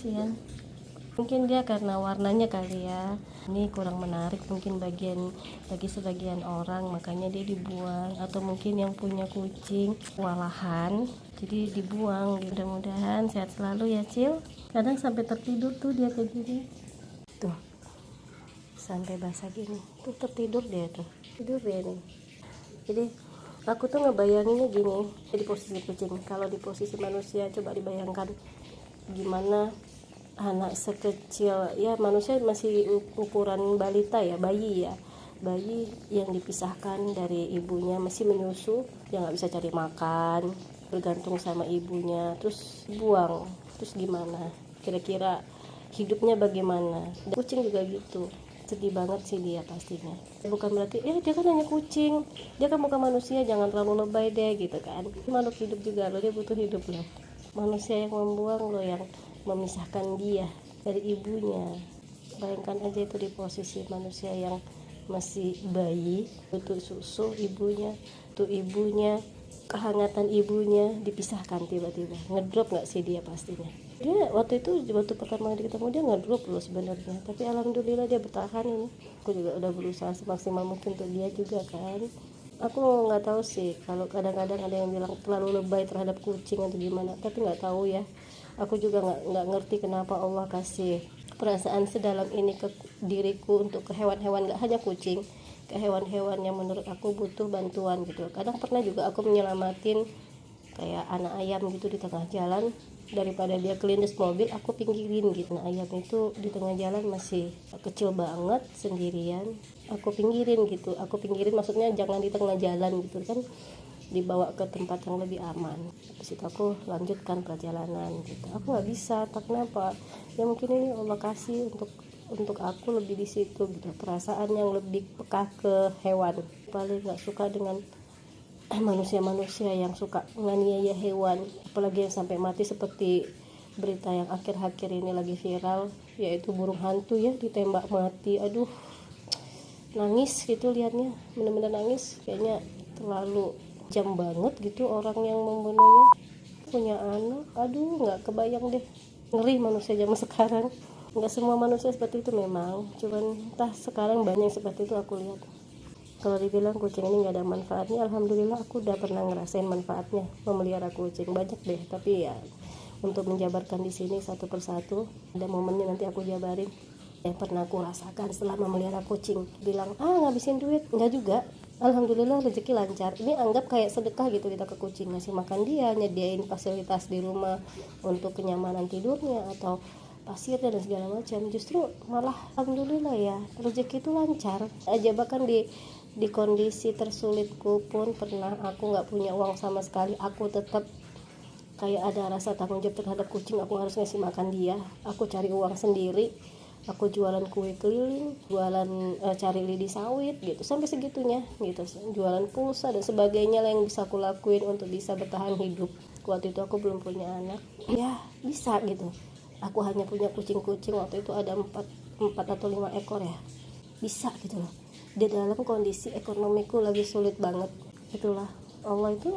kasihan. Mungkin dia karena warnanya kali ya, ini kurang menarik mungkin bagi sebagian orang, makanya dia dibuang. Atau mungkin yang punya kucing kewalahan jadi dibuang. Mudah-mudahan sehat selalu ya Cil. Kadang sampai tertidur tuh dia kayak gini tuh, sampai basah gini tuh, tertidur dia tuh, tidur dia nih. Jadi aku tuh ngebayanginnya gini, di posisi kucing. Kalau di posisi manusia, coba dibayangkan gimana anak sekecil ya, manusia masih ukuran balita ya, bayi yang dipisahkan dari ibunya, masih menyusu, dia nggak bisa cari makan, bergantung sama ibunya, terus buang, terus gimana kira-kira hidupnya bagaimana. Kucing juga gitu, sedih banget sih dia pastinya. Bukan berarti ya dia kan hanya kucing, dia kan bukan manusia, jangan terlalu lebay deh gitu kan. Makhluk hidup juga loh, dia butuh hidup loh. Manusia yang membuang loh, yang memisahkan dia dari ibunya. Bayangkan aja itu di posisi manusia yang masih bayi, butuh susu ibunya, tuh ibunya, kehangatan ibunya dipisahkan, tiba-tiba ngedrop nggak sih dia pastinya. Dia waktu pertama kali ketemu dia ngedrop loh sebenarnya, tapi alhamdulillah dia bertahan ini. Aku juga udah berusaha semaksimal mungkin untuk dia juga kan. Aku nggak tahu sih, kalau kadang-kadang ada yang bilang terlalu lebay terhadap kucing atau gimana, tapi nggak tahu ya. Aku juga nggak ngerti kenapa Allah kasih perasaan sedalam ini ke diriku untuk ke hewan-hewan, nggak hanya kucing, ke hewan-hewan yang menurut aku butuh bantuan gitu. Kadang pernah juga aku menyelamatin kayak anak ayam gitu di tengah jalan, daripada dia kelindes mobil aku pinggirin gitu. Nah, ayam itu di tengah jalan masih kecil banget sendirian, aku pinggirin gitu. Aku pinggirin maksudnya jangan di tengah jalan gitu kan, dibawa ke tempat yang lebih aman. Habis itu aku lanjutkan perjalanan gitu. Aku nggak bisa, tak kenapa ya, mungkin ini Allah kasih untuk aku lebih di situ gitu, perasaan yang lebih peka ke hewan. Paling nggak suka dengan manusia-manusia yang suka menganiaya hewan, apalagi yang sampai mati seperti berita yang akhir-akhir ini lagi viral, yaitu burung hantu ya ditembak mati. Aduh, nangis gitu liatnya, bener-bener nangis. Kayaknya terlalu jam banget gitu orang yang membunuhnya. Punya anak, aduh nggak kebayang deh, ngeri manusia zaman sekarang. Nggak semua manusia seperti itu memang, cuman entah sekarang banyak seperti itu aku lihat. Kalau dibilang kucing ini nggak ada manfaatnya, alhamdulillah aku udah pernah ngerasain manfaatnya memelihara kucing, banyak deh. Tapi ya untuk menjabarkan di sini satu persatu, ada momennya nanti aku jabarin yang pernah aku rasakan setelah memelihara kucing. Bilang ngabisin duit, nggak juga. Alhamdulillah rezeki lancar. Ini anggap kayak sedekah gitu kita ke kucing, ngasih makan dia, nyediain fasilitas di rumah untuk kenyamanan tidurnya atau pasirnya dan segala macam. Justru malah alhamdulillah ya, rezeki itu lancar aja. Bahkan di kondisi tersulitku pun pernah aku nggak punya uang sama sekali, aku tetap kayak ada rasa tanggung jawab terhadap kucing. Aku harus ngasih makan dia, aku cari uang sendiri, aku jualan kue keliling, jualan cari lidi sawit gitu, sampai segitunya gitu, jualan pulsa dan sebagainya lah yang bisa aku lakuin untuk bisa bertahan hidup. Waktu itu aku belum punya anak ya, bisa gitu. Aku hanya punya kucing-kucing waktu itu ada 4 atau 5 ekor ya, bisa gitu loh, di dalam kondisi ekonomiku lagi sulit banget. Itulah Allah itu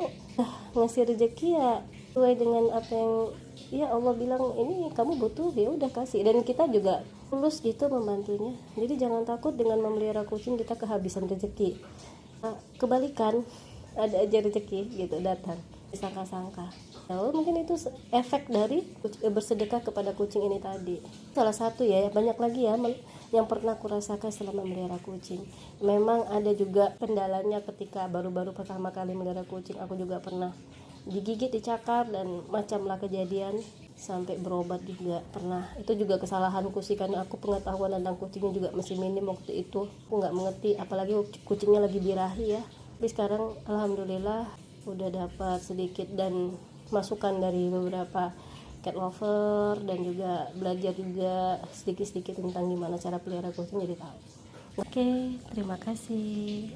ngasih rezeki ya sesuai dengan apa yang ya Allah bilang, ini kamu butuh ya udah kasih. Dan kita juga tulus gitu membantunya. Jadi jangan takut dengan memelihara kucing kita kehabisan rezeki. Kebalikan, ada aja rezeki gitu datang disangka-sangka. Mungkin itu efek dari bersedekah kepada kucing ini tadi. Salah satu ya, banyak lagi ya yang pernah aku rasakan selama memelihara kucing. Memang ada juga kendalanya ketika baru-baru pertama kali memelihara kucing. Aku juga pernah digigit, dicakar dan macam lah kejadian, sampai berobat juga pernah. Itu juga kesalahanku sih, karena aku pengetahuan tentang kucingnya juga masih minim waktu itu. Aku nggak mengerti, apalagi kucingnya lagi birahi ya. Tapi sekarang alhamdulillah udah dapat sedikit dan masukan dari beberapa cat lover, dan juga belajar juga sedikit-sedikit tentang gimana cara pelihara kucing, jadi tahu. Oke, terima kasih.